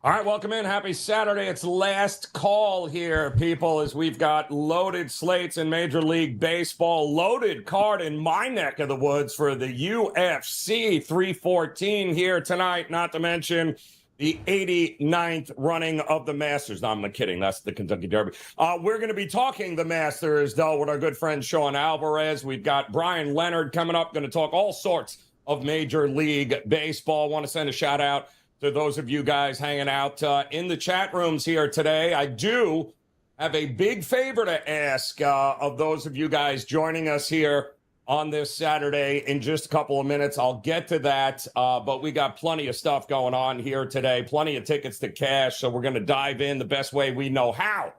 All right, welcome in. Happy Saturday. It's last call here, people, as we've got loaded slates in Major League Baseball. Loaded card in my neck of the woods for the UFC 314 here tonight, not to mention the 89th running of the Masters. No, I'm kidding. That's the Kentucky Derby. We're going to be talking the Masters, though, with our good friend Sean Alvarez. We've got Brian Leonard coming up, going to talk all sorts of Major League Baseball. Want to send a shout out to those of you guys hanging out in the chat rooms here today. I do have a big favor to ask of those of you guys joining us here on this Saturday in just a couple of minutes. I'll get to that, but we got plenty of stuff going on here today, plenty of tickets to cash, so we're going to dive in the best way we know how.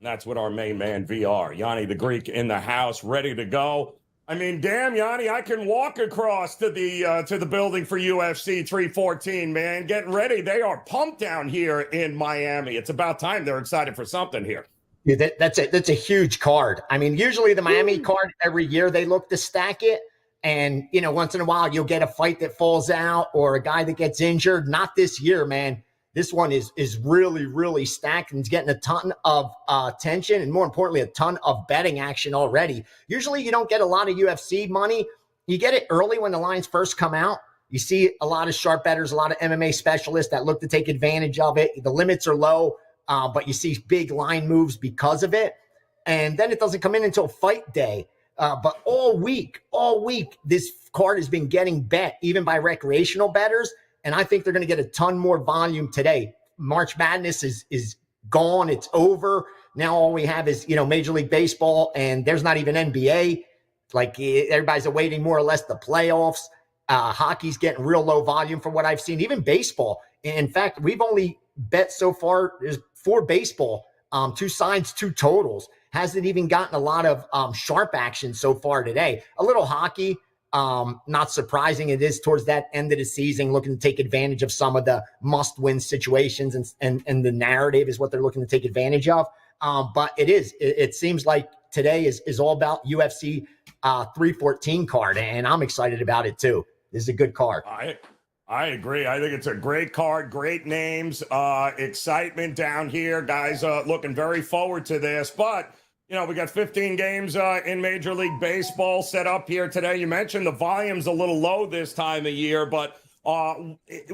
And that's with our main man, VR. Gianni the Greek in the house, ready to go. I mean, damn, Yanni, I can walk across to the building for UFC 314, man. Getting ready. They are pumped down here in Miami. It's about time they're excited for something here. Yeah, that's a huge card. I mean, usually the Miami card, every year they look to stack it. And, you know, once in a while you'll get a fight that falls out or a guy that gets injured. Not this year, man. This one is really, really stacked and it's getting a ton of attention and, more importantly, a ton of betting action already. Usually you don't get a lot of UFC money. You get it early when the lines first come out. You see a lot of sharp bettors, a lot of MMA specialists that look to take advantage of it. The limits are low, but you see big line moves because of it. And then it doesn't come in until fight day. But all week, this card has been getting bet, even by recreational bettors. And I think they're going to get a ton more volume today. March Madness is gone. It's over. Now all we have is, you know, Major League Baseball, and there's not even NBA. Like, everybody's awaiting more or less the playoffs. Hockey's getting real low volume from what I've seen. Even baseball. In fact, we've only bet so far for baseball, 2 sides, 2 totals. Hasn't even gotten a lot of sharp action so far today. A little hockey. Not surprising. It is towards that end of the season, looking to take advantage of some of the must-win situations, and the narrative is what they're looking to take advantage of. But it seems like today is all about UFC 314 card, and I'm excited about it too. This is a good card. I agree. I think it's a great card, great names, excitement down here. Guys looking very forward to this, but you know, we got 15 games in Major League Baseball set up here today. You mentioned the volume's a little low this time of year, but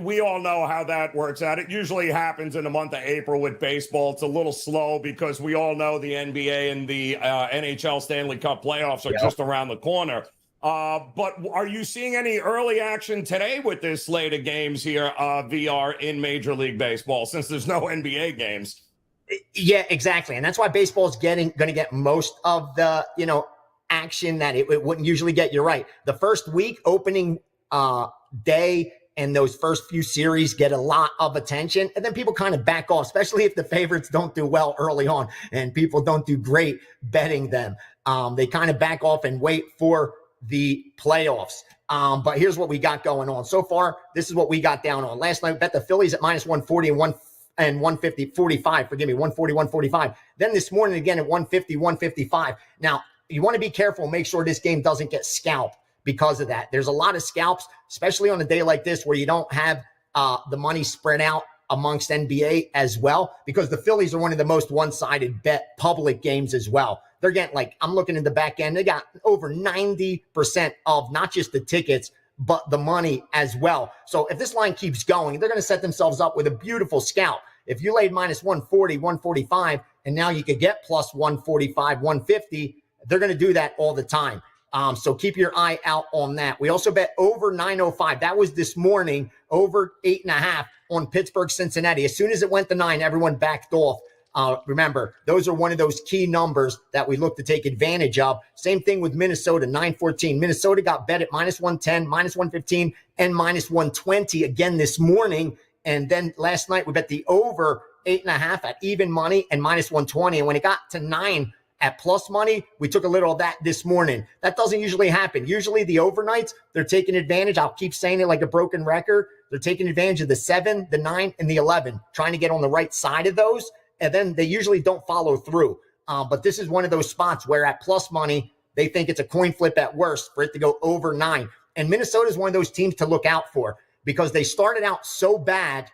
we all know how that works out. It usually happens in the month of April with baseball. It's a little slow because we all know the NBA and the NHL Stanley Cup playoffs are just around the corner. But are you seeing any early action today with this slate of games here, VR, in Major League Baseball, since there's no NBA games? Yeah, exactly. And that's why baseball is going to get most of the, you know, action that it wouldn't usually get. You're right. The first week, opening day, and those first few series get a lot of attention. And then people kind of back off, especially if the favorites don't do well early on and people don't do great betting them. They kind of back off and wait for the playoffs. But here's what we got going on. So far, this is what we got down on. Last night, we bet the Phillies at minus 140 and 145, 140, 145. Then this morning again at 150, 155. Now, you want to be careful, make sure this game doesn't get scalped because of that. There's a lot of scalps, especially on a day like this where you don't have the money spread out amongst NBA as well, because the Phillies are one of the most one-sided bet public games as well. They're getting, like, I'm looking in the back end, they got over 90% of not just the tickets, but the money as well. So if this line keeps going, they're going to set themselves up with a beautiful scalp. If you laid minus 140, 145, and now you could get plus 145, 150, they're going to do that all the time. So keep your eye out on that. We also bet over 905. That was this morning, over 8.5 on Pittsburgh, Cincinnati. As soon as it went to 9, everyone backed off. Remember, those are one of those key numbers that we look to take advantage of. Same thing with Minnesota, 914. Minnesota got bet at minus 110, minus 115, and minus 120 again this morning. And then last night we bet the over 8.5 at even money and minus 120. And when it got to 9 at plus money, we took a little of that this morning. That doesn't usually happen. Usually the overnights, they're taking advantage. I'll keep saying it like a broken record. They're taking advantage of the 7, the 9, and the 11, trying to get on the right side of those. And then they usually don't follow through. But this is one of those spots where at plus money, they think it's a coin flip at worst for it to go over 9. And Minnesota is one of those teams to look out for because they started out so bad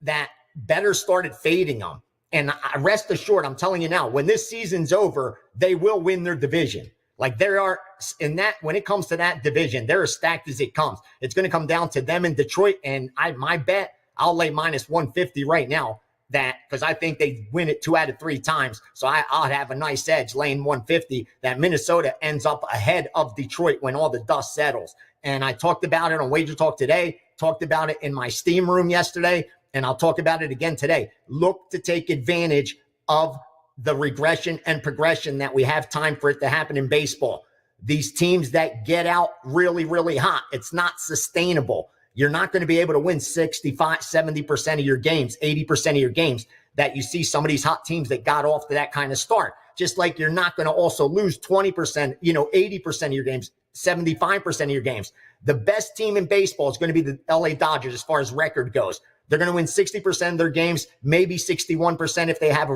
that bettors started fading them. And I rest assured, I'm telling you now, when this season's over, they will win their division. Like there are in that, when it comes to that division, they're as stacked as it comes. It's going to come down to them in Detroit. And my bet, I'll lay minus 150 right now, that because I think they win it 2 out of 3 times. So I'll have a nice edge laying 150 that Minnesota ends up ahead of Detroit when all the dust settles. And I talked about it on WagerTalk today, talked about it in my steam room yesterday, and I'll talk about it again today. Look to take advantage of the regression and progression that we have time for it to happen in baseball. These teams that get out really, really hot, it's not sustainable. You're not going to be able to win 65, 70% of your games, 80% of your games that you see some of these hot teams that got off to that kind of start. Just like you're not going to also lose 20%, 80% of your games, 75% of your games. The best team in baseball is going to be the LA Dodgers as far as record goes. They're going to win 60% of their games, maybe 61% if they have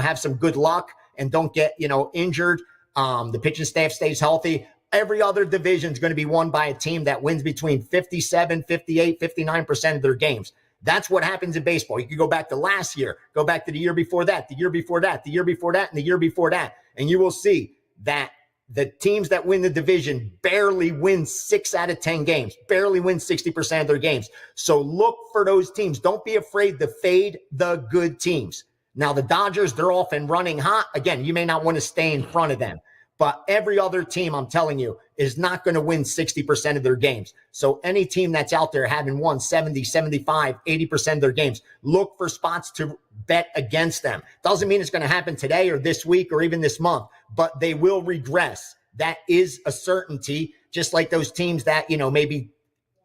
have some good luck and don't get, injured. The pitching staff stays healthy. Every other division is going to be won by a team that wins between 57, 58, 59% of their games. That's what happens in baseball. You can go back to last year, go back to the year before that, the year before that, the year before that, and the year before that. And you will see that the teams that win the division barely win 6 out of 10 games, barely win 60% of their games. So look for those teams. Don't be afraid to fade the good teams. Now, the Dodgers, they're off and running hot. Again, you may not want to stay in front of them. But every other team, I'm telling you, is not going to win 60% of their games. So any team that's out there having won 70, 75, 80% of their games, look for spots to bet against them. Doesn't mean it's going to happen today or this week or even this month, but they will regress. That is a certainty, just like those teams that, maybe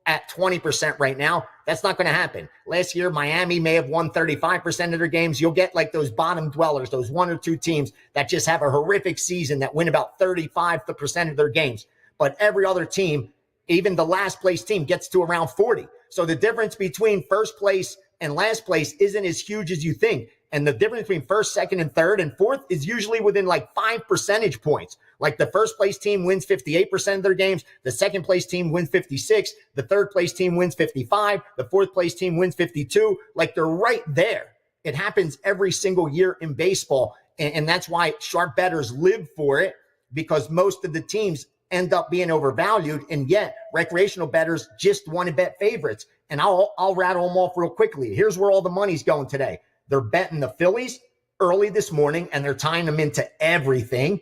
at 20% right now, that's not going to happen. Last year, Miami may have won 35% of their games. You'll get like those bottom dwellers, those 1 or 2 teams that just have a horrific season that win about 35% of their games. But every other team, even the last place team, gets to around 40. So the difference between first place and last place isn't as huge as you think. And the difference between first, second, and third and fourth is usually within like 5 percentage points. Like the first place team wins 58% of their games. The second place team wins 56. The third place team wins 55. The fourth place team wins 52. Like they're right there. It happens every single year in baseball. And that's why sharp bettors live for it, because most of the teams end up being overvalued. And yet recreational bettors just want to bet favorites. And I'll rattle them off real quickly. Here's where all the money's going today. They're betting the Phillies early this morning, and they're tying them into everything.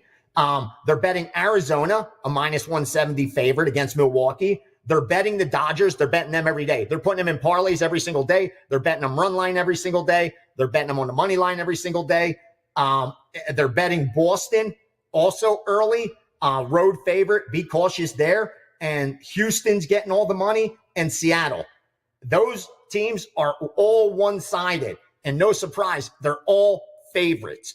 They're betting Arizona, a minus 170 favorite against Milwaukee. They're betting the Dodgers. They're betting them every day. They're putting them in parlays every single day. They're betting them run line every single day. They're betting them on the money line every single day. They're betting Boston also early, road favorite. Be cautious there. And Houston's getting all the money, and Seattle. Those teams are all one-sided. And no surprise, they're all favorites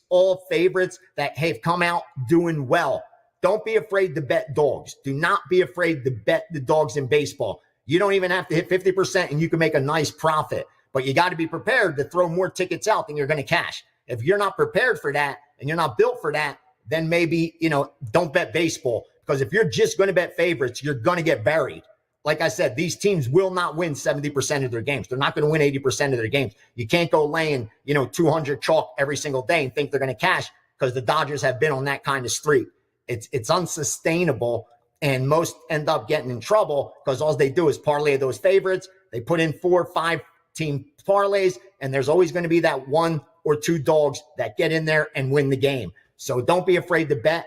that have come out doing well. Don't be afraid to bet dogs. Do not be afraid to bet the dogs in baseball. You don't even have to hit 50% and you can make a nice profit, but you got to be prepared to throw more tickets out than you're going to cash. If you're not prepared for that and you're not built for that, then maybe, don't bet baseball, because if you're just going to bet favorites, you're going to get buried. Like I said, these teams will not win 70% of their games. They're not going to win 80% of their games. You can't go laying, 200 chalk every single day and think they're going to cash, because the Dodgers have been on that kind of streak. It's unsustainable, and most end up getting in trouble because all they do is parlay those favorites. They put in 4 or 5 team parlays, and there's always going to be that 1 or 2 dogs that get in there and win the game. So don't be afraid to bet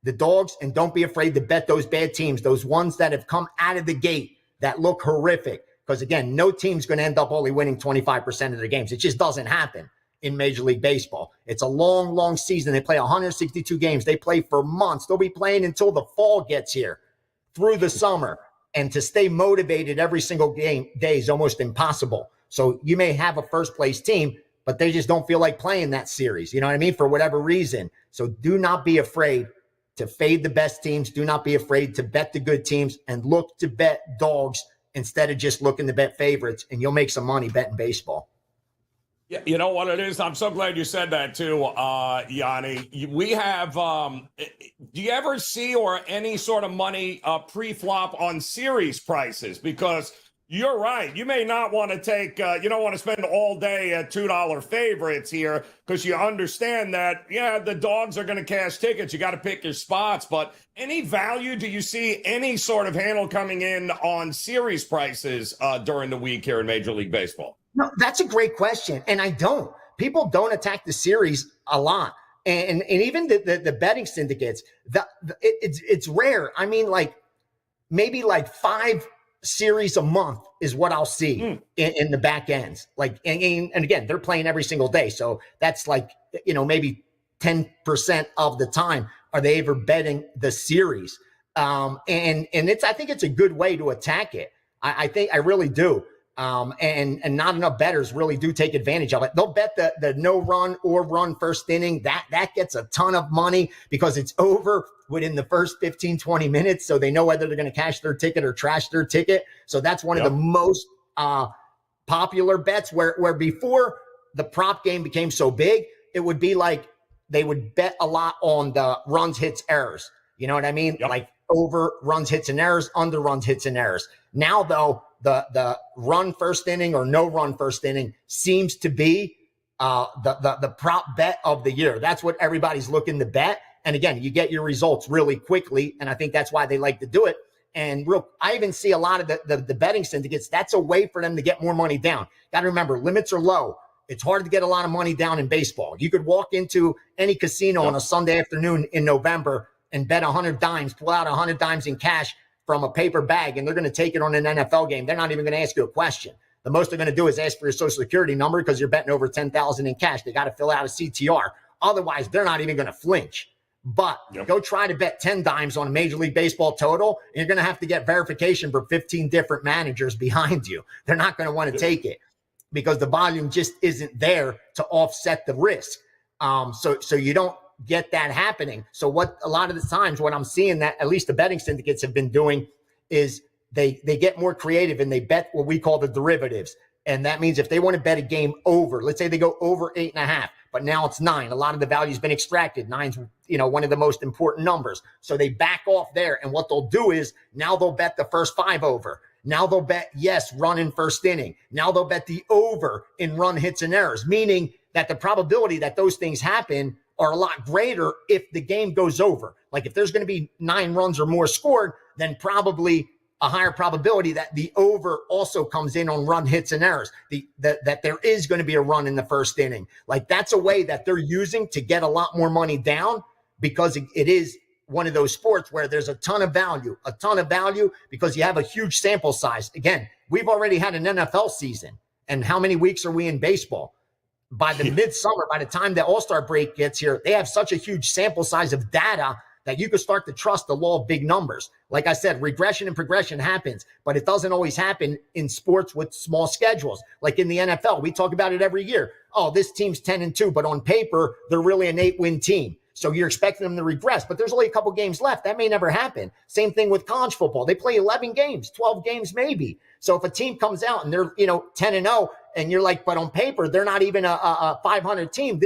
the dogs, and don't be afraid to bet those bad teams, those ones that have come out of the gate that look horrific. Because again, no team's going to end up only winning 25% of their games. It just doesn't happen in Major League Baseball. It's a long, long season. They play 162 games. They play for months. They'll be playing until the fall gets here, through the summer. And to stay motivated every single day is almost impossible. So you may have a first place team, but they just don't feel like playing that series. You know what I mean? For whatever reason. So do not be afraid to fade the best teams. Do not be afraid to bet the good teams, and look to bet dogs instead of just looking to bet favorites, and you'll make some money betting baseball. Yeah, you know what it is? I'm so glad you said that too, Gianni. We have, do you ever see or any sort of money pre-flop on series prices? Because You're right. You may not want to take, you don't want to spend all day at $2 favorites here because you understand that, yeah, the dogs are going to cash tickets. You got to pick your spots. But any value, do you see any sort of handle coming in on series prices during the week here in Major League Baseball? No, that's a great question. And I don't. People don't attack the series a lot. And even the betting syndicates, it's rare. I mean, like maybe like 5 series a month is what I'll see in the back ends. Like, and again, they're playing every single day. So that's like, maybe 10% of the time are they ever betting the series. And I think it's a good way to attack it. I really do. And not enough bettors really do take advantage of it. They'll bet the no run or run first inning. That gets a ton of money because it's over within the first 15, 20 minutes. So they know whether they're going to cash their ticket or trash their ticket. So that's one of the most popular bets where before the prop game became so big, it would be like they would bet a lot on the runs, hits, errors. You know what I mean? Yep. Like over runs, hits, and errors, under runs, hits, and errors. Now, though, the run first inning or no run first inning seems to be the prop bet of the year. That's what everybody's looking to bet. And again, you get your results really quickly. And I think that's why they like to do it. And I even see a lot of the betting syndicates. That's a way for them to get more money down. Got to remember, limits are low. It's hard to get a lot of money down in baseball. You could walk into any casino on a Sunday afternoon in November and bet 100 dimes, pull out 100 dimes in cash from a paper bag, and they're going to take it on an NFL game. They're not even going to ask you a question. The most they're going to do is ask for your social security number because you're betting over $10,000 in cash. They got to fill out a CTR. Otherwise, they're not even going to flinch. But go try to bet 10 dimes on a Major League Baseball total, and you're going to have to get verification for 15 different managers behind you. They're not going to want to take it because the volume just isn't there to offset the risk. So you don't get that happening. So what a lot of the times what I'm seeing that at least the betting syndicates have been doing is they get more creative and they bet what we call the derivatives. And that means if they want to bet a game over, let's say they go over 8.5, but now it's 9. A lot of the value's been extracted. 9's, one of the most important numbers. So they back off there. And what they'll do is now they'll bet the first 5 over. Now they'll bet run in first inning. Now they'll bet the over in run, hits, and errors, meaning that the probability that those things happen are a lot greater if the game goes over. Like if there's going to be 9 runs or more scored, then probably a higher probability that the over also comes in on run, hits, and errors. That there is going to be a run in the first inning. Like that's a way that they're using to get a lot more money down because it is one of those sports where there's a ton of value because you have a huge sample size. Again, we've already had an NFL season. And how many weeks are we in baseball? By the midsummer, by the time the All-Star break gets here, they have such a huge sample size of data that you can start to trust the law of big numbers. Like I said, regression and progression happens, but it doesn't always happen in sports with small schedules. Like in the NFL, we talk about it every year. Oh, this team's 10-2, but on paper, they're really an 8-win team. So you're expecting them to regress, but there's only a couple games left. That may never happen. Same thing with college football. They play 11 games, 12 games maybe. So if a team comes out and they're 10-0, and you're like, but on paper, they're not even a 500 team.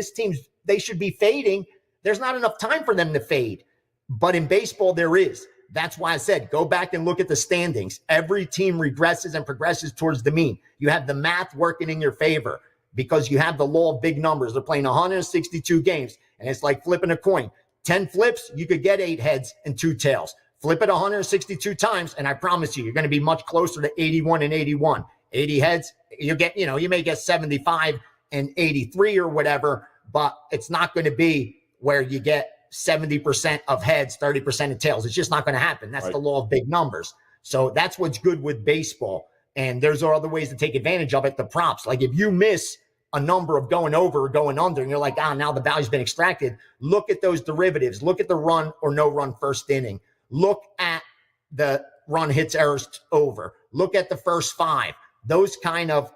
They should be fading. There's not enough time for them to fade. But in baseball, there is. That's why I said, go back and look at the standings. Every team regresses and progresses towards the mean. You have the math working in your favor because you have the law of big numbers. They're playing 162 games, and it's like flipping a coin. 10 flips, you could get 8 heads and 2 tails. Flip it 162 times, and I promise you're going to be much closer to 81 and 81. 80 heads, you may get 75 and 83 or whatever, but it's not going to be where you get 70% of heads, 30% of tails. It's just not going to happen. That's the law of big numbers. So that's what's good with baseball. And there's other ways to take advantage of it. The props, like if you miss a number of going over or going under and you're like, now the value's been extracted, look at those derivatives. Look at the run or no run first inning. Look at the run, hits, errors over. Look at the first 5. Those kind of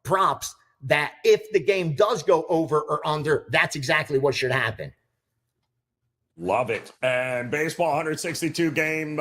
props that if the game does go over or under, that's exactly what should happen. Love it. And baseball 162 game,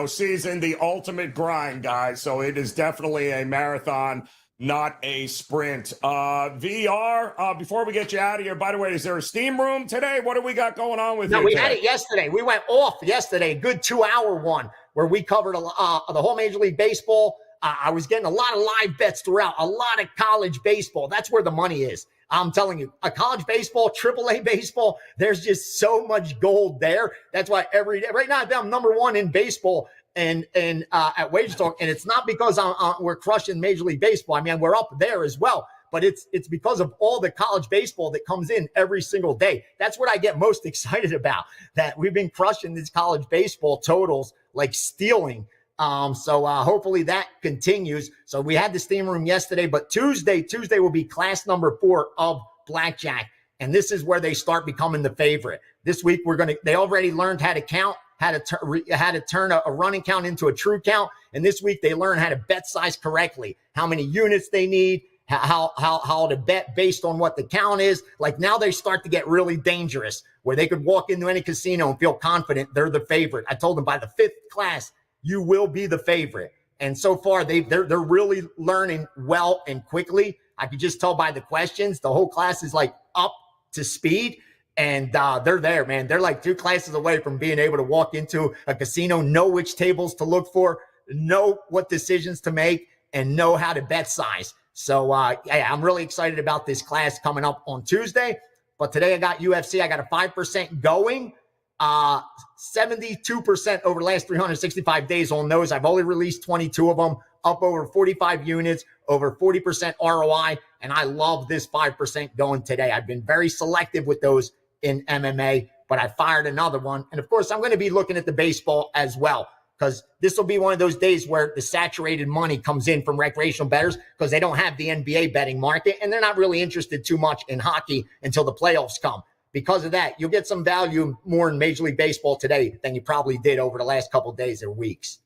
season, the ultimate grind, guys. So it is definitely a marathon, not a sprint. VR, before we get you out of here, by the way, is there a steam room today? What do we got going on with you? No, we had it yesterday. We went off yesterday, a good 2-hour one where we covered the whole Major League Baseball. I was getting a lot of live bets throughout, a lot of college baseball. That's where the money is. I'm telling you, a college baseball, AAA baseball, there's just so much gold there. That's why every day, right now, I'm number one in baseball and at WagerTalk, and it's not because we're crushing Major League Baseball. I mean, we're up there as well, but it's because of all the college baseball that comes in every single day. That's what I get most excited about, that we've been crushing these college baseball totals like stealing. So hopefully that continues. So we had the steam room yesterday, but Tuesday will be class number 4 of blackjack. And this is where they start becoming the favorite. This week they already learned how to count, how to turn a running count into a true count. And this week they learn how to bet size correctly, how many units they need, how to bet based on what the count is. Like now they start to get really dangerous where they could walk into any casino and feel confident they're the favorite. I told them by the 5th class, you will be the favorite. And so far, they're really learning well and quickly. I could just tell by the questions. The whole class is like up to speed, and they're there, man. They're like 2 classes away from being able to walk into a casino, know which tables to look for, know what decisions to make, and know how to bet size. So I'm really excited about this class coming up on Tuesday. But today I got UFC. I got a 5% going. 72% over the last 365 days on those. I've only released 22 of them, up over 45 units, over 40% ROI, and I love this 5% going today. I've been very selective with those in MMA, but I fired another one. And of course, I'm going to be looking at the baseball as well, because this will be one of those days where the saturated money comes in from recreational bettors because they don't have the NBA betting market, and they're not really interested too much in hockey until the playoffs come. Because of that, you'll get some value more in Major League Baseball today than you probably did over the last couple of days or weeks.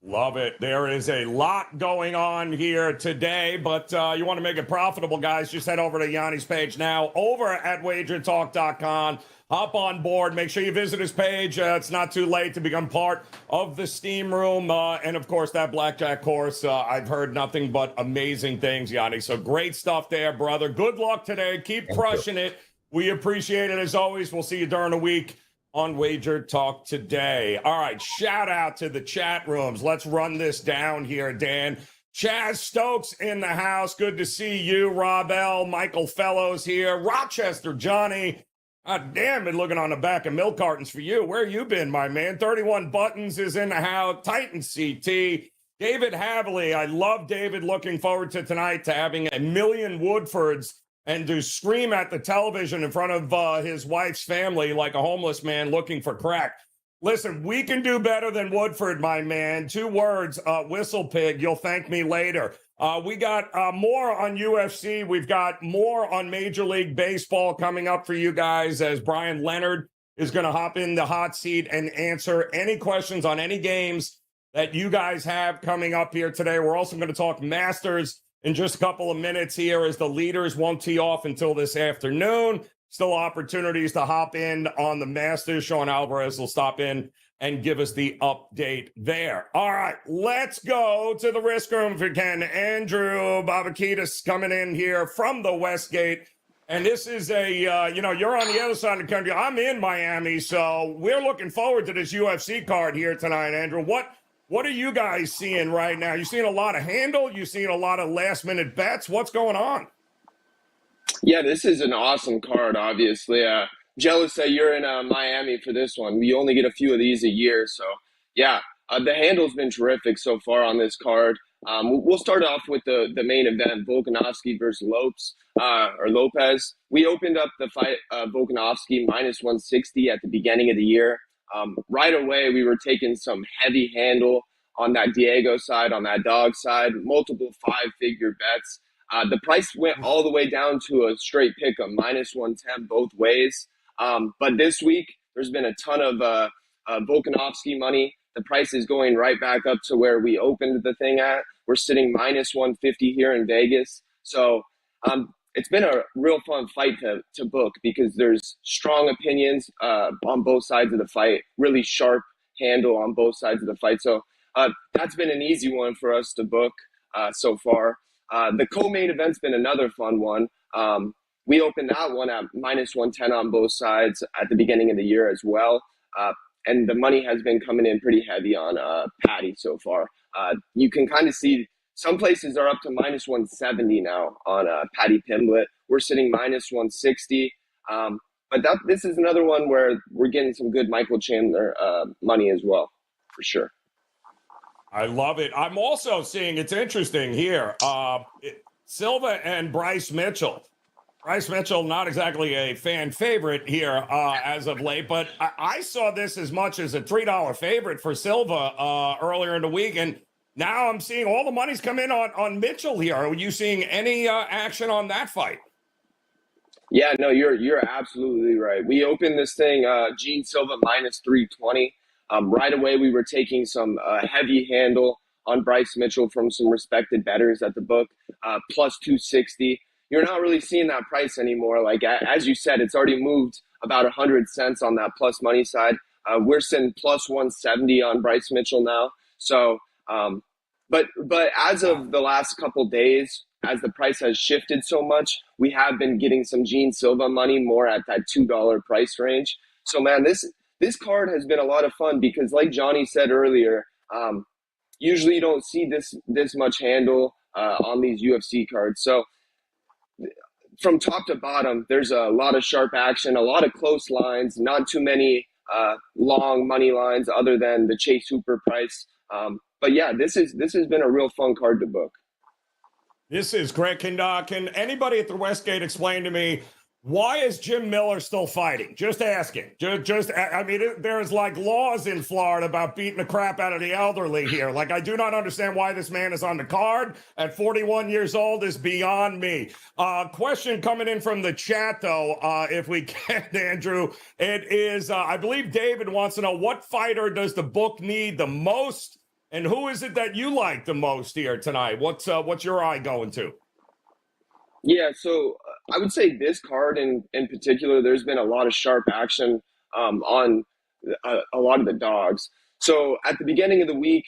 Love it. There is a lot going on here today, but you want to make it profitable, guys, just head over to Gianni's page now over at WagerTalk.com. Hop on board. Make sure you visit his page. It's not too late to become part of the steam room. And, of course, that blackjack course, I've heard nothing but amazing things, Gianni. So great stuff there, brother. Good luck today. Keep crushing it. We appreciate it as always. We'll see you during the week on Wager Talk today. All right, shout out to the chat rooms. Let's run this down here, Dan. Chaz Stokes in the house. Good to see you. Rob L. Michael Fellows here. Rochester Johnny. God damn it, looking on the back of milk cartons for you. Where you been, my man? 31 Buttons is in the house. Titan CT. David Havley. I love David. Looking forward to tonight to having a million Woodfords and to scream at the television in front of his wife's family like a homeless man looking for crack. Listen, we can do better than Woodford, my man. 2 words, whistle pig. You'll thank me later. We got more on UFC. We've got more on Major League Baseball coming up for you guys as Brian Leonard is going to hop in the hot seat and answer any questions on any games that you guys have coming up here today. We're also going to talk Masters in just a couple of minutes here as the leaders won't tee off until this afternoon. Still opportunities to hop in on the Masters. Sean Alvarez will stop in and give us the update there. All right, let's go to the risk room if we can. Andrew Babakitis coming in here from the Westgate. And this is a, you're on the other side of the country. I'm in Miami, so we're looking forward to this UFC card here tonight, Andrew. What are you guys seeing right now? You seeing a lot of handle? You seeing a lot of last-minute bets? What's going on? Yeah, this is an awesome card, obviously. Jealous that you're in Miami for this one. We only get a few of these a year. So, yeah, the handle's been terrific so far on this card. We'll start off with the main event, Volkanovski versus Lopez. We opened up the fight, Volkanovski minus 160 at the beginning of the year. Right away, we were taking some heavy handle on that Diego side, on that dog side, multiple 5-figure bets. The price went all the way down to a straight pick of minus 110 both ways. But this week, there's been a ton of Volkanovski money. The price is going right back up to where we opened the thing at. We're sitting minus 150 here in Vegas. So it's been a real fun fight to book because there's strong opinions on both sides of the fight, really sharp handle on both sides of the fight. So that's been an easy one for us to book so far. The co-main event's been another fun one. We opened that one at minus 110 on both sides at the beginning of the year as well. and the money has been coming in pretty heavy on Patty so far. You can kind of see some places are up to minus 170 now on Patty Pimblett. We're sitting minus 160. But this is another one where we're getting some good Michael Chandler money as well, for sure. I love it. I'm also seeing, it's interesting here, Silva and Bryce Mitchell. Bryce Mitchell, not exactly a fan favorite here as of late, but I saw this as much as a $3 favorite for Silva earlier in the week, and now I'm seeing all the money's come in on Mitchell here. Are you seeing any action on that fight? Yeah, no, you're absolutely right. We opened this thing, Gene Silva minus 320. Right away, we were taking some heavy handle on Bryce Mitchell from some respected bettors at the book, plus 260. You're not really seeing that price anymore. Like, as you said, it's already moved about 100 cents on that plus money side. We're sitting plus 170 on Bryce Mitchell now. So, but as of the last couple days, as the price has shifted so much, we have been getting some Gene Silva money more at that $2 price range. So, man, this card has been a lot of fun because, like Johnny said earlier, usually you don't see this much handle on these UFC cards. So, from top to bottom, there's a lot of sharp action, a lot of close lines, not too many long money lines other than the Chase Hooper price. But yeah, this has been a real fun card to book. This is great. Can anybody at the Westgate explain to me, why is Jim Miller still fighting? Just asking. I mean, there's like laws in Florida about beating the crap out of the elderly here. Like, I do not understand why this man is on the card at 41 years old is beyond me. Question coming in from the chat, though, if we can, Andrew. It is, I believe David wants to know, what fighter does the book need the most? And who is it that you like the most here tonight? What's your eye going to? Yeah, so I would say this card in particular, there's been a lot of sharp action on a lot of the dogs. So at the beginning of the week,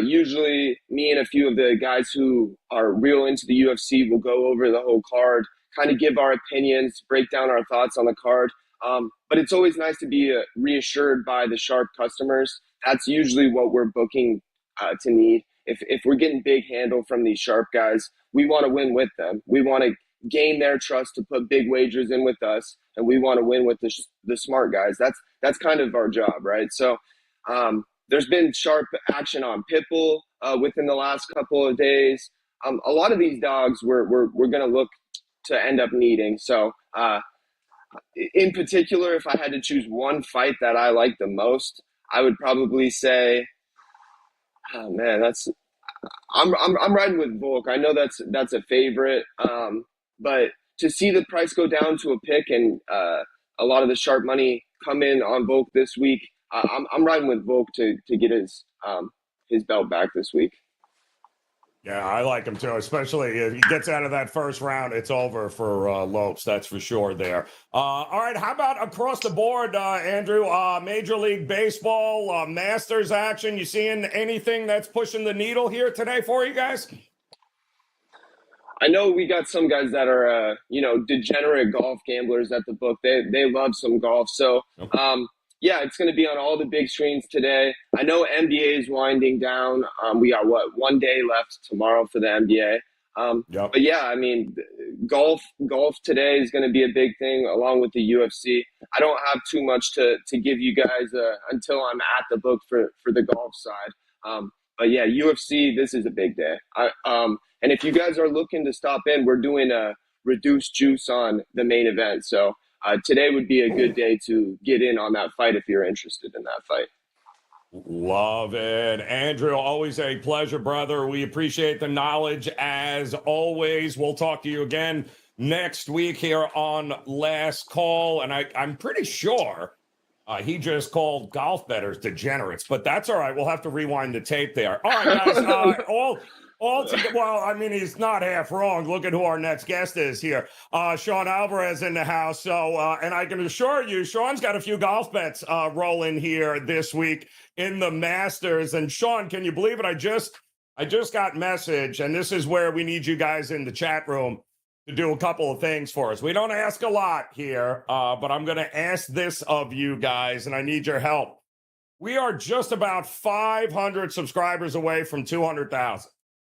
usually me and a few of the guys who are real into the UFC will go over the whole card, kind of give our opinions, break down our thoughts on the card. But it's always nice to be reassured by the sharp customers. That's usually what we're booking to need. If we're getting big handle from these sharp guys, we want to win with them. We want to gain their trust to put big wagers in with us, and we want to win with the smart guys. That's kind of our job, right? So there's been sharp action on Pitbull within the last couple of days. A lot of these dogs we're going to look to end up needing. So in particular, if I had to choose one fight that I like the most, I would probably say, oh man, I'm riding with Volk. I know that's a favorite, but to see the price go down to a pick and a lot of the sharp money come in on Volk this week, I'm riding with Volk to get his belt back this week. Yeah, I like him too, especially if he gets out of that first round, it's over for Lopes, that's for sure there. All right, how about across the board, Andrew? Major League Baseball, Masters action, you seeing anything that's pushing the needle here today for you guys? I know we got some guys that are, degenerate golf gamblers at the book. They love some golf. So, yeah, it's going to be on all the big screens today. I know NBA is winding down. We got, one day left tomorrow for the NBA. Yep. But, yeah, I mean, golf today is going to be a big thing along with the UFC. I don't have too much to give you guys until I'm at the book for the golf side. But, yeah, UFC, this is a big day. And if you guys are looking to stop in, we're doing a reduced juice on the main event. So today would be a good day to get in on that fight if you're interested in that fight. Love it. Andrew, always a pleasure, brother. We appreciate the knowledge as always. We'll talk to you again next week here on Last Call. And I'm pretty sure he just called golf bettors degenerates, but that's all right. We'll have to rewind the tape there. All right, guys. Well, I mean, he's not half wrong. Look at who our next guest is here. Sean Alvarez in the house. So, and I can assure you, Sean's got a few golf bets rolling here this week in the Masters. And Sean, can you believe it? I just got message, and this is where we need you guys in the chat room to do a couple of things for us. We don't ask a lot here, but I'm going to ask this of you guys, and I need your help. We are just about 500 subscribers away from 200,000.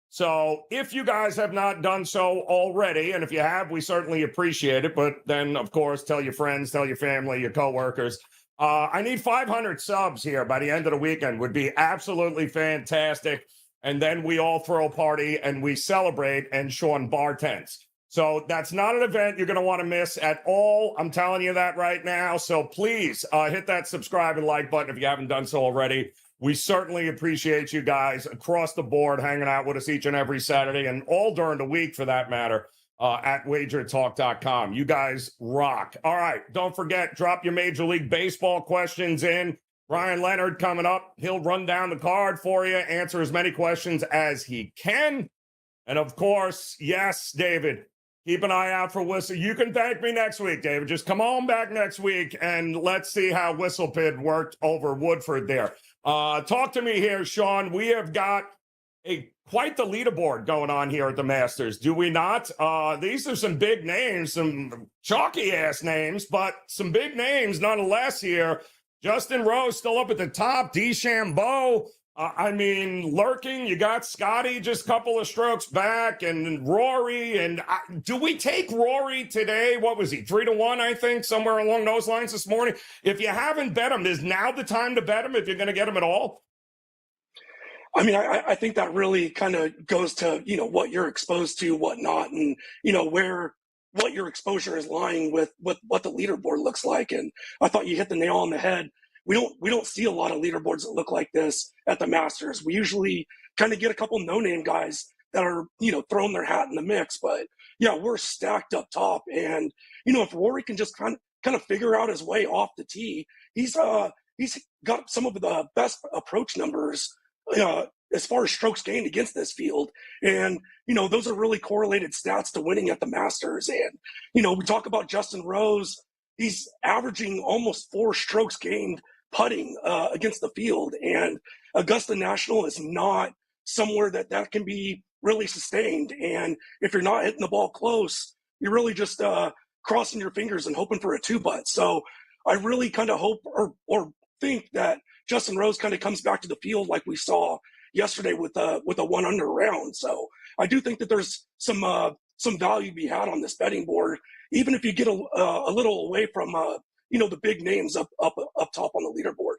So if you guys have not done so already, and if you have, we certainly appreciate it. But then, of course, tell your friends, tell your family, your coworkers. I need 500 subs here by the end of the weekend. Would be absolutely fantastic. And then we all throw a party and we celebrate, and Sean bartends. So that's not an event you're going to want to miss at all. I'm telling you that right now. So please hit that subscribe and like button if you haven't done so already. We certainly appreciate you guys across the board hanging out with us each and every Saturday, and all during the week for that matter, at WagerTalk.com. You guys rock. All right, don't forget, drop your Major League Baseball questions in. Brian Leonard coming up. He'll run down the card for you, answer as many questions as he can. And of course, yes, David, keep an eye out for Whistle. You can thank me next week, David. Just come on back next week, and let's see how WhistlePid worked over Woodford there. Talk to me here, Sean. We have got quite the leaderboard going on here at the Masters, do we not? These are some big names, some chalky-ass names, but some big names nonetheless here. Justin Rose still up at the top. DeChambeau, lurking. You got Scotty just a couple of strokes back, and Rory. And do we take Rory today? What was he, 3-1, I think, somewhere along those lines this morning? If you haven't bet him, is now the time to bet him if you're going to get him at all? I mean, I think that really kind of goes to, what you're exposed to, what not, and, what your exposure is lying with what the leaderboard looks like. And I thought you hit the nail on the head. We don't see a lot of leaderboards that look like this at the Masters. We usually kind of get a couple no-name guys that are, throwing their hat in the mix. But yeah, we're stacked up top. And, if Rory can just kind of figure out his way off the tee, he's got some of the best approach numbers as far as strokes gained against this field. And, those are really correlated stats to winning at the Masters. And, we talk about Justin Rose. He's averaging almost 4 strokes gained putting against the field. And Augusta National is not somewhere that can be really sustained. And if you're not hitting the ball close, you're really just crossing your fingers and hoping for a 2-putt. So I really kind of hope or think that Justin Rose kind of comes back to the field like we saw yesterday with a 1-under round. So I do think that there's some value to be had on this betting board, even if you get a little away from the big names up top on the leaderboard.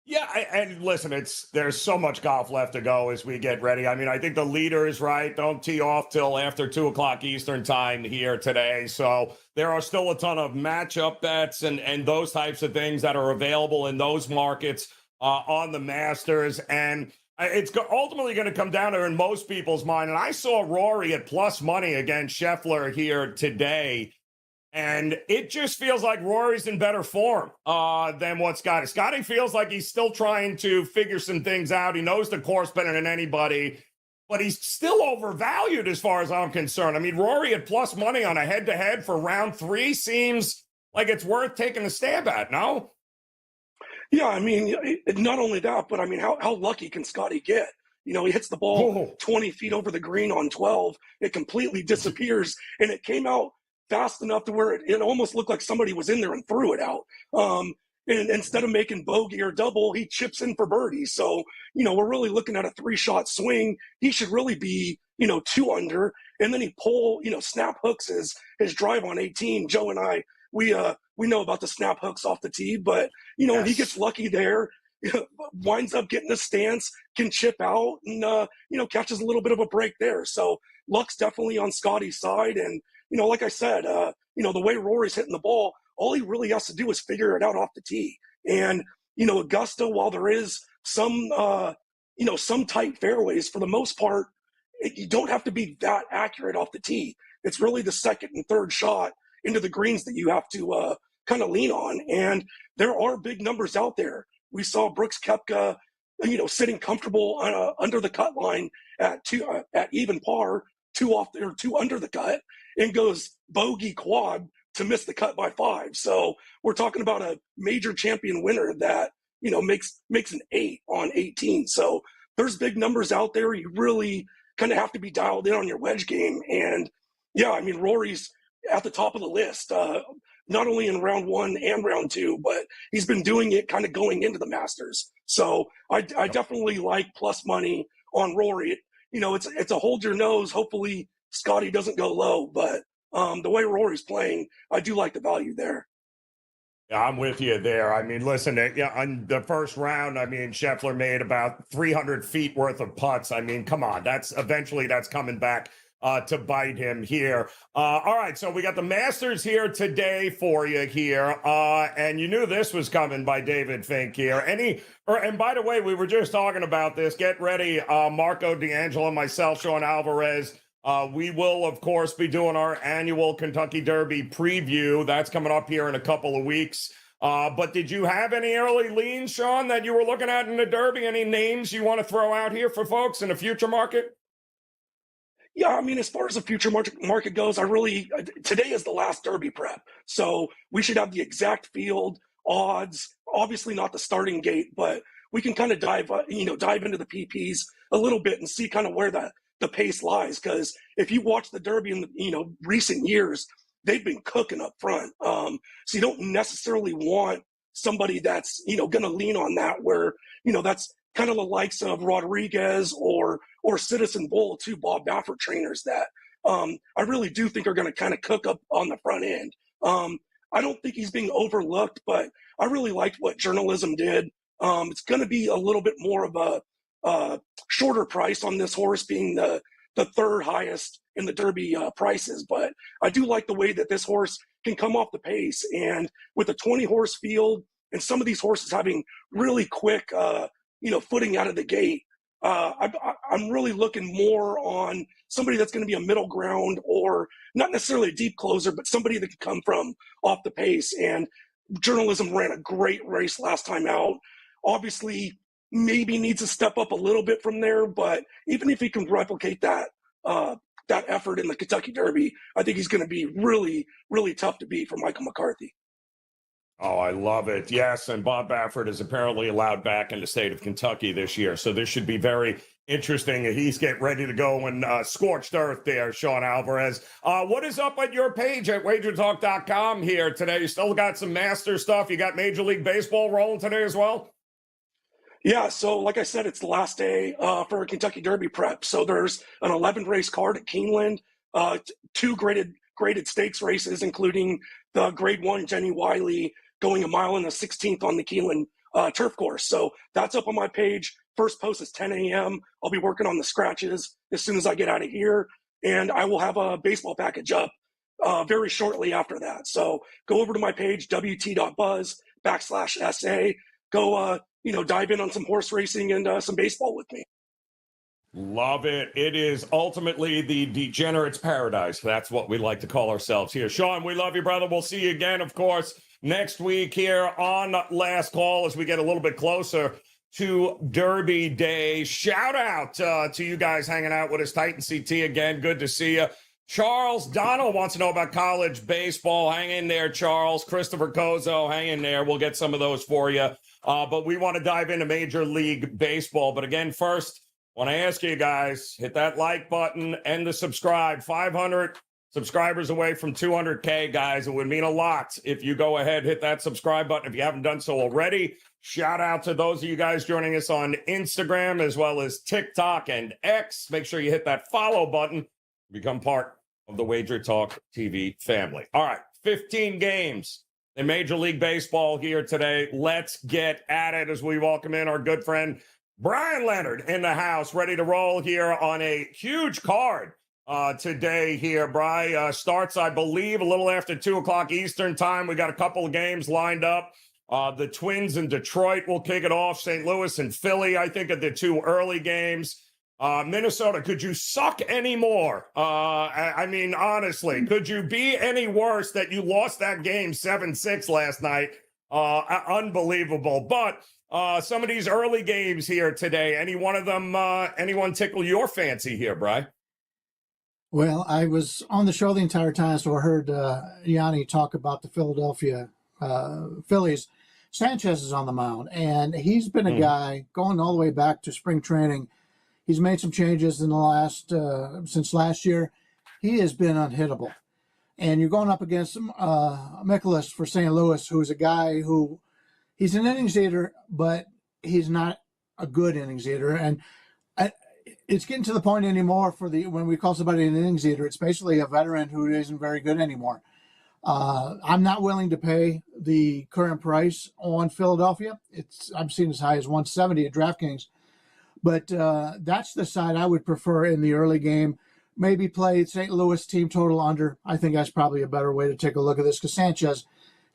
Yeah, and listen, there's so much golf left to go as we get ready. I mean, I think the leader is right. Don't tee off till after 2:00 Eastern time here today. So there are still a ton of matchup bets and those types of things that are available in those markets on the Masters. And it's ultimately going to come down to, in most people's mind, and I saw Rory at plus money against Scheffler here today. And it just feels like Rory's in better form than what Scotty. Scotty feels like he's still trying to figure some things out. He knows the course better than anybody, but he's still overvalued as far as I'm concerned. I mean, Rory at plus money on a head-to-head for round 3 seems like it's worth taking a stab at, no? Yeah, I mean, not only that, but I mean, how lucky can Scotty get? He hits the ball 20 feet over the green on 12. It completely disappears, and it came out fast enough to where it almost looked like somebody was in there and threw it out. And instead of making bogey or double, he chips in for birdie. So, we're really looking at a 3-shot swing. He should really be, 2 under. And then he snap hooks his drive on 18. Joe and I, we know about the snap hooks off the tee, but, yes. He gets lucky there, winds up getting a stance, can chip out and, catches a little bit of a break there. So luck's definitely on Scotty's side. And, like I said, the way Rory's hitting the ball, all he really has to do is figure it out off the tee. And, Augusta, while there is some tight fairways, for the most part, you don't have to be that accurate off the tee. It's really the second and third shot into the greens that you have to kind of lean on. And there are big numbers out there. We saw Brooks Koepka, sitting comfortable under the cut line at even par, 2 off or 2 under the cut, and goes bogey quad to miss the cut by 5. So we're talking about a major champion winner that, makes an 8 on 18. So there's big numbers out there. You really kind of have to be dialed in on your wedge game. And yeah, I mean, Rory's at the top of the list. not only in round 1 and round 2, but he's been doing it kind of going into the Masters. So I definitely like plus money on Rory. It's a hold your nose. Hopefully Scotty doesn't go low, but the way Rory's playing, I do like the value there. Yeah, I'm with you there. I mean, listen, on the first round, I mean, Scheffler made about 300 feet worth of putts. I mean, come on, that's coming back to bite him here. All right, so we got the Masters here today for you here, and you knew this was coming by David Fink here. And by the way, we were just talking about this. Get ready, Marco D'Angelo, myself, Sean Alvarez. We will, of course, be doing our annual Kentucky Derby preview. That's coming up here in a couple of weeks. But did you have any early leans, Sean, that you were looking at in the Derby? Any names you want to throw out here for folks in the future market? Yeah, I mean, as far as the future market goes, today is the last Derby prep. So we should have the exact field, odds, obviously not the starting gate, but we can kind of dive into the PPs a little bit and see kind of where the pace lies. Because if you watch the Derby in recent years, they've been cooking up front. So you don't necessarily want somebody that's, going to lean on that where, that's kind of the likes of Rodriguez or Citizen Bull, two Bob Baffert trainers that I really do think are going to kind of cook up on the front end. I don't think he's being overlooked, but I really liked what Journalism did. It's going to be a little bit more of a shorter price on this horse, being the third highest in the Derby prices. But I do like the way that this horse can come off the pace. And with a 20-horse field and some of these horses having really quick footing out of the gate, I'm really looking more on somebody that's going to be a middle ground, or not necessarily a deep closer, but somebody that can come from off the pace. And Journalism ran a great race last time out. Obviously, maybe needs to step up a little bit from there, but even if he can replicate that effort in the Kentucky Derby, I think he's going to be really, really tough to beat for Michael McCarthy. Oh, I love it. Yes, and Bob Baffert is apparently allowed back in the state of Kentucky this year, so this should be very interesting. He's getting ready to go in scorched earth there, Sean Alvarez. What is up at your page at WagerTalk.com here today? You still got some master stuff? You got Major League Baseball rolling today as well? Yeah, so like I said, it's the last day for Kentucky Derby prep. So there's an 11-race card at Keeneland, 2 graded stakes races, including the Grade 1 Jenny Wiley going 1 mile and the 16th on the Keeneland turf course. So that's up on my page. First post is 10 a.m. I'll be working on the scratches as soon as I get out of here, and I will have a baseball package up very shortly after that. So go over to my page, wt.buzz/SA. Go, dive in on some horse racing and some baseball with me. Love it. It is ultimately the degenerate's paradise. That's what we like to call ourselves here. Sean, we love you, brother. We'll see you again, of course, next week here on Last Call as we get a little bit closer to Derby Day. Shout out to you guys hanging out with us. Titan CT again. Good to see you. Charles Donald wants to know about college baseball. Hang in there, Charles. Christopher Kozo, hang in there. We'll get some of those for you. But we want to dive into Major League Baseball. But again, first, want to ask you guys, hit that like button and the subscribe. 500 subscribers away from 200K, guys. It would mean a lot if you go ahead, hit that subscribe button if you haven't done so already. Shout out to those of you guys joining us on Instagram as well as TikTok and X. Make sure you hit that follow button. Become part of the WagerTalk TV family. All right, 15 games in Major League Baseball here today. Let's get at it as we welcome in our good friend Brian Leonard in the house, ready to roll here on a huge card today here. Brian starts, I believe, a little after 2 o'clock Eastern time. We got a couple of games lined up. The Twins in Detroit will kick it off. St. Louis and Philly, I think, are the 2 early games. Minnesota, could you suck any more? I mean, honestly, could you be any worse that you lost that game 7-6 last night? Unbelievable. But some of these early games here today, any one of them, anyone tickle your fancy here, Bri? Well, I was on the show the entire time, so I heard Gianni talk about the Philadelphia Phillies. Sanchez is on the mound, and he's been a guy going all the way back to spring training. He's made some changes in the since last year. He has been unhittable. and you're going up against Mikolas for St. Louis, who's a guy who he's an innings eater, but he's not a good innings eater. And it's getting to the point anymore when we call somebody an innings eater, it's basically a veteran who isn't very good anymore. I'm not willing to pay the current price on Philadelphia. I'm seeing as high as 170 at DraftKings, but that's the side I would prefer in the early game. Maybe play St. Louis team total under. I think that's probably a better way to take a look at this because Sanchez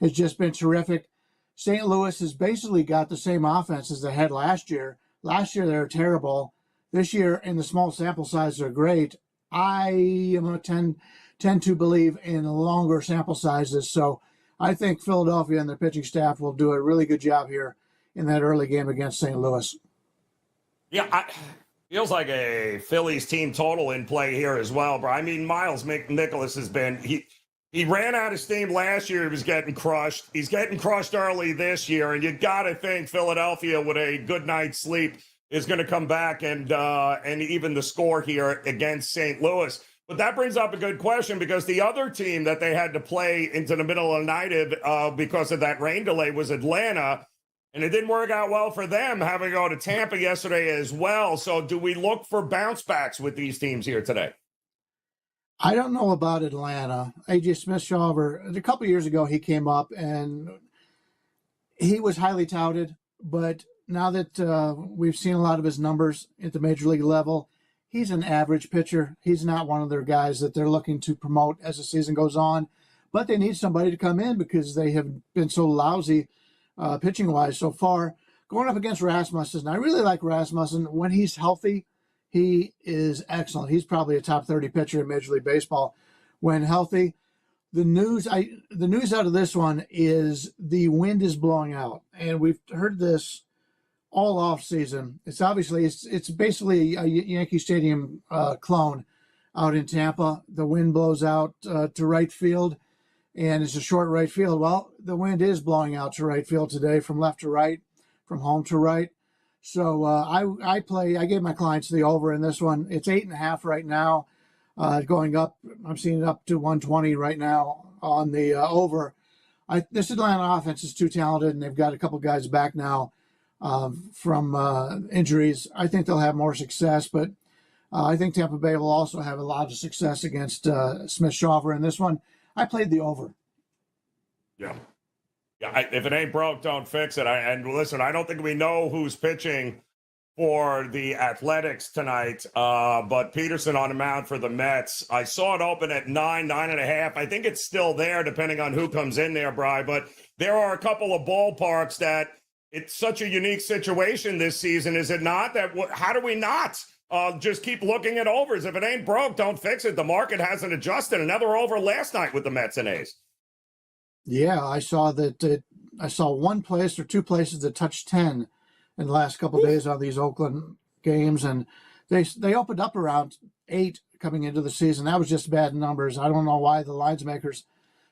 has just been terrific. St. Louis has basically got the same offense as they had last year. Last year they were terrible. This year, in the small sample size, they're great. I am tend to believe in longer sample sizes. So I think Philadelphia and their pitching staff will do a really good job here in that early game against St. Louis. Yeah, feels like a Phillies team total in play here as well, bro. I mean, Miles Nicholas has been he ran out of steam last year. He was getting crushed. He's getting crushed early this year, and you got to think Philadelphia with a good night's sleep is going to come back and even the score here against St. Louis. But that brings up a good question because the other team that they had to play into the middle of the night because of that rain delay was Atlanta. And it didn't work out well for them having to go to Tampa yesterday as well. So do we look for bounce backs with these teams here today? I don't know about Atlanta. A.J. Smith-Shawver, a couple years ago, he came up and he was highly touted. But now that we've seen a lot of his numbers at the major league level, he's an average pitcher. He's not one of their guys that they're looking to promote as the season goes on. But they need somebody to come in because they have been so lousy pitching-wise so far. Going up against Rasmussen, I really like Rasmussen. When he's healthy, he is excellent. He's probably a top 30 pitcher in Major League Baseball when healthy. The news out of this one is the wind is blowing out, and we've heard this all off season. It's basically a Yankee Stadium clone out in Tampa. The wind blows out to right field, and it's a short right field. Well, the wind is blowing out to right field today from left to right, from home to right. So I gave my clients the over in this one. It's 8.5 right now, going up. I'm seeing it up to 120 right now on the over. This Atlanta offense is too talented, and they've got a couple guys back now from injuries. I think they'll have more success, but I think Tampa Bay will also have a lot of success against Smith-Shawver in this one. I played the over. Yeah. If it ain't broke, don't fix it. And listen, I don't think we know who's pitching for the Athletics tonight, but Peterson on the mound for the Mets. I saw it open at 9.5. I think it's still there, depending on who comes in there, Brian. But there are a couple of ballparks that it's such a unique situation this season, is it not? How do we not just keep looking at overs? If it ain't broke, don't fix it. The market hasn't adjusted. Another over last night with the Mets and A's. Yeah, I saw that. I saw one place or two places that touched 10 in the last couple of days on these Oakland games, and they opened up around 8 coming into the season. That was just bad numbers. I don't know why the lines makers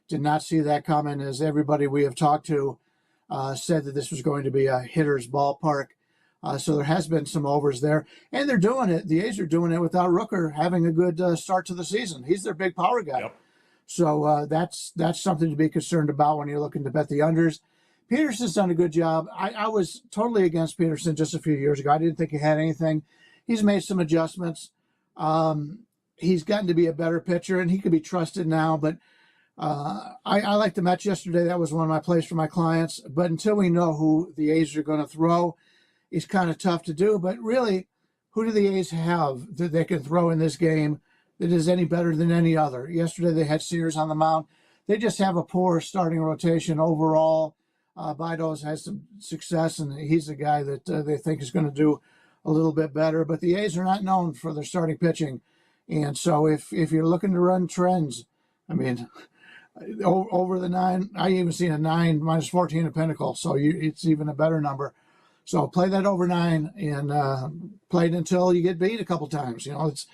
did not see that coming, as everybody we have talked to said that this was going to be a hitter's ballpark. So there has been some overs there, and they're doing it. The A's are doing it without Rooker having a good start to the season. He's their big power guy. Yep. So that's something to be concerned about when you're looking to bet the unders. Peterson's done a good job. I was totally against Peterson just a few years ago. I didn't think he had anything. He's made some adjustments. He's gotten to be a better pitcher, and he could be trusted now. But I liked the Mets yesterday. That was one of my plays for my clients. But until we know who the A's are going to throw, it's kind of tough to do. But really, who do the A's have that they can throw in this game that is any better than any other? Yesterday they had Sears on the mound. They just have a poor starting rotation overall. Bidos has some success, and he's the guy that they think is going to do a little bit better. But the A's are not known for their starting pitching. And so if you're looking to run trends, I mean, over the 9, I even seen a 9 minus 14 at Pinnacle. So it's even a better number. So play that over 9 and play it until you get beat a couple times. It's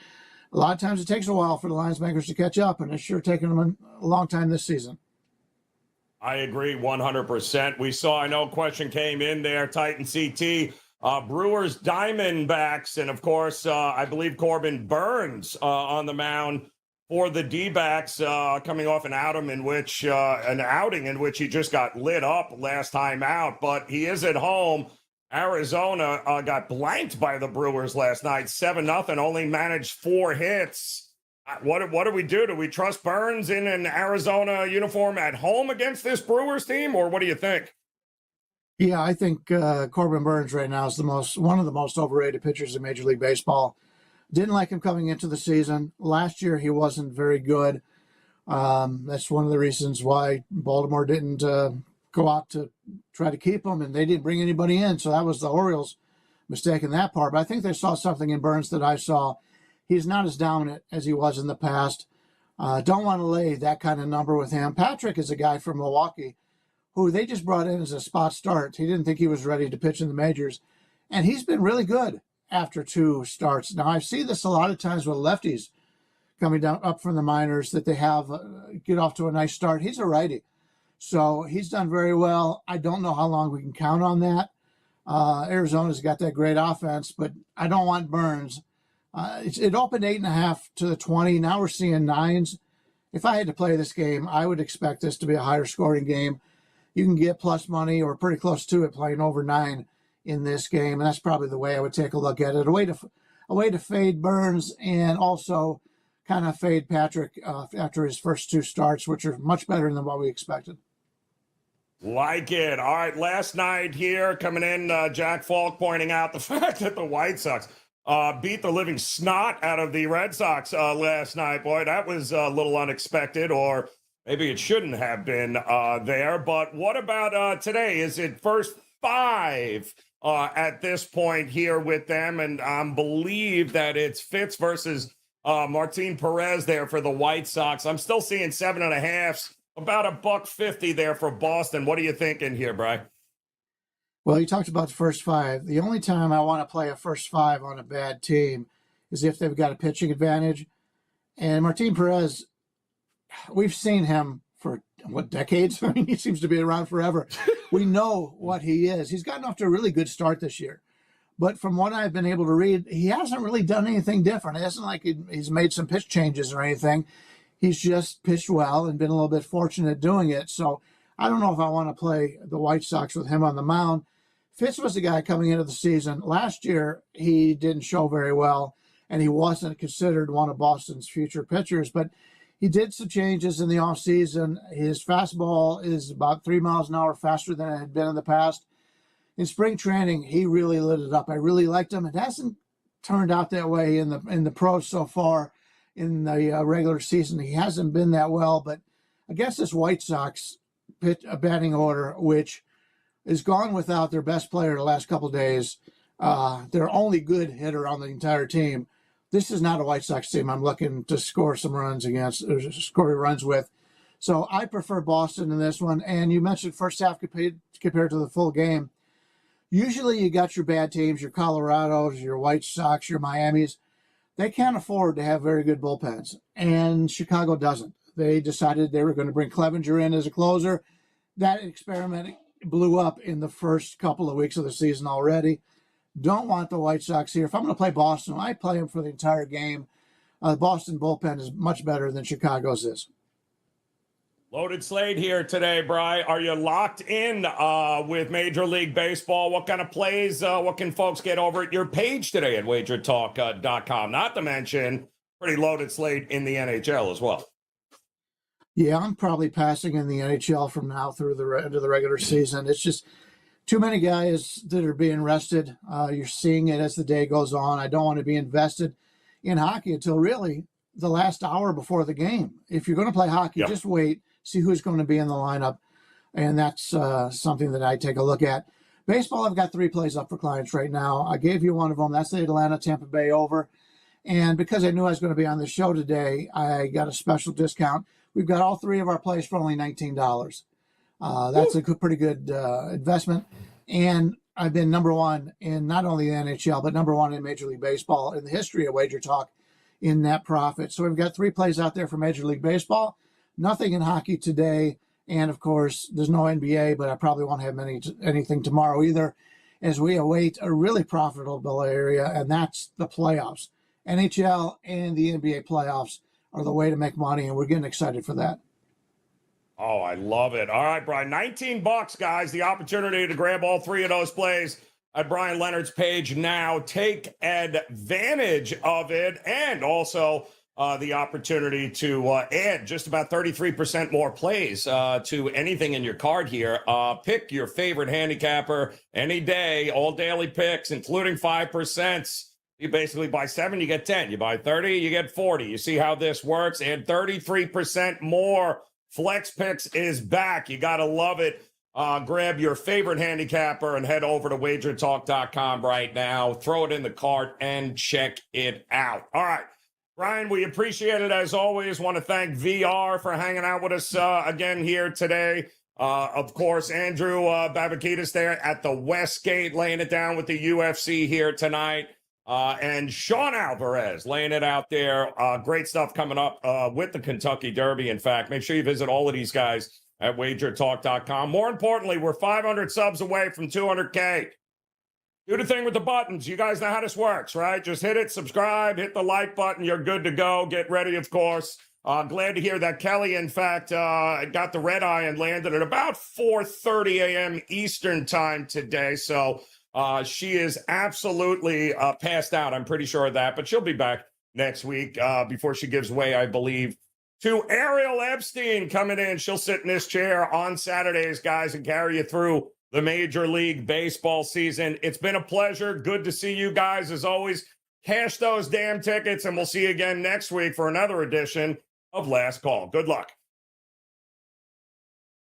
a lot of times it takes a while for the lines makers to catch up, and it's sure taken them a long time this season. I agree 100%. We saw, I know a question came in there, Titan CT, Brewers Diamondbacks, and of course, I believe Corbin Burns on the mound for the D-backs coming off an outing in which he just got lit up last time out. But he is at home. Arizona got blanked by the Brewers last night, 7-0, only managed 4 hits. What do we do? Do we trust Burns in an Arizona uniform at home against this Brewers team, or what do you think? Yeah, I think Corbin Burns right now is one of the most overrated pitchers in Major League Baseball. Didn't like him coming into the season. Last year, he wasn't very good. That's one of the reasons why Baltimore didn't go out to try to keep him, and they didn't bring anybody in. So that was the Orioles' mistake in that part. But I think they saw something in Burns that I saw. He's not as dominant as he was in the past. Don't want to lay that kind of number with him. Patrick is a guy from Milwaukee who they just brought in as a spot start. He didn't think he was ready to pitch in the majors, and he's been really good after 2 starts. Now, I see this a lot of times with lefties coming down up from the minors that they have get off to a nice start. He's a righty, so he's done very well. I don't know how long we can count on that. Arizona's got that great offense, but I don't want Burns. It opened 8.5 to the 20. Now we're seeing 9s. If I had to play this game, I would expect this to be a higher scoring game. You can get plus money or pretty close to it playing over 9 in this game, and that's probably the way I would take a look at it. A way to fade Burns and also kind of fade Patrick after his first 2 starts, which are much better than what we expected. Like it. All right, last night here coming in, Jack Falk pointing out the fact that the White Sox beat the living snot out of the Red Sox last night. Boy, that was a little unexpected, or maybe it shouldn't have been there. But what about today? Is it first 5 at this point here with them? And I believe that it's Fitz versus Martin Perez there for the White Sox. I'm still seeing 7.5, about $1.50 there for Boston. What are you thinking here, Brian? Well, you talked about the first 5. The only time I want to play a first 5 on a bad team is if they've got a pitching advantage. And Martin Perez, we've seen him for, decades? I mean, he seems to be around forever. We know what he is. He's gotten off to a really good start this year. But from what I've been able to read, he hasn't really done anything different. It isn't like he's made some pitch changes or anything. He's just pitched well and been a little bit fortunate doing it. So I don't know if I want to play the White Sox with him on the mound. Fitz was the guy coming into the season. Last year, he didn't show very well, and he wasn't considered one of Boston's future pitchers. But he did some changes in the offseason. His fastball is about 3 miles an hour faster than it had been in the past. In spring training, he really lit it up. I really liked him. It hasn't turned out that way in the pros so far. In the regular season, he hasn't been that well. But against this White Sox batting order, which is gone without their best player the last couple of days, their only good hitter on the entire team, this is not a White Sox team I'm looking to score some runs against, or score runs with. So I prefer Boston in this one. And you mentioned first half compared to the full game. Usually you got your bad teams, your Colorados, your White Sox, your Miamis. They can't afford to have very good bullpens, and Chicago doesn't. They decided they were going to bring Clevenger in as a closer. That experiment blew up in the first couple of weeks of the season already. Don't want the White Sox here. If I'm going to play Boston, I play them for the entire game. The Boston bullpen is much better than Chicago's is. Loaded Slate here today, Brian. Are you locked in with Major League Baseball? What kind of plays, what can folks get over at your page today at WagerTalk.com? Not to mention, pretty loaded slate in the NHL as well. Yeah, I'm probably passing in the NHL from now through the end of the regular season. It's just too many guys that are being rested. You're seeing it as the day goes on. I don't want to be invested in hockey until really the last hour before the game. If you're going to play hockey, just wait, see who's going to be in the lineup. And that's something that I take a look at. Baseball, I've got 3 plays up for clients right now. I gave you one of them. That's the Atlanta-Tampa Bay over. And because I knew I was going to be on the show today, I got a special discount. We've got all 3 of our plays for only $19. That's a pretty good investment. And I've been number 1 in not only the NHL, but number 1 in Major League Baseball in the history of WagerTalk in net profit. So we've got 3 plays out there for Major League Baseball. Nothing in hockey today. And, of course, there's no NBA, but I probably won't have anything tomorrow either, as we await a really profitable area, and that's the playoffs. NHL and the NBA playoffs are the way to make money, and we're getting excited for that. Oh, I love it. All right, Brian, $19, guys. The opportunity to grab all three of those plays at Brian Leonard's page now. Take advantage of it, and also the opportunity to add just about 33% more plays to anything in your card here. Pick your favorite handicapper any day, all daily picks, including 5%. You basically buy 7, you get 10. You buy 30, you get 40. You see how this works? And 33% more. Flex Picks is back. You got to love it. Grab your favorite handicapper and head over to WagerTalk.com right now. Throw it in the cart and check it out. All right. Brian, we appreciate it as always. Want to thank VR for hanging out with us again here today. Of course, Andrew Babakitis there at the Westgate laying it down with the UFC here tonight. And Sean Alvarez laying it out there. Great stuff coming up with the Kentucky Derby. In fact, make sure you visit all of these guys at WagerTalk.com. More importantly, we're 500 subs away from 200K. Do the thing with the buttons. You guys know how this works, right? Just hit it, subscribe, hit the like button. You're good to go. Get ready, of course. Glad to hear that Kelly, in fact, got the red eye and landed at about 4:30 a.m. Eastern time today. So she is absolutely passed out. I'm pretty sure of that, but she'll be back next week before she gives way, I believe, to Ariel Epstein coming in. She'll sit in this chair on Saturdays, guys, and carry you through the Major League Baseball season. It's been a pleasure. Good to see you guys. As always, cash those damn tickets, and we'll see you again next week for another edition of Last Call. Good luck.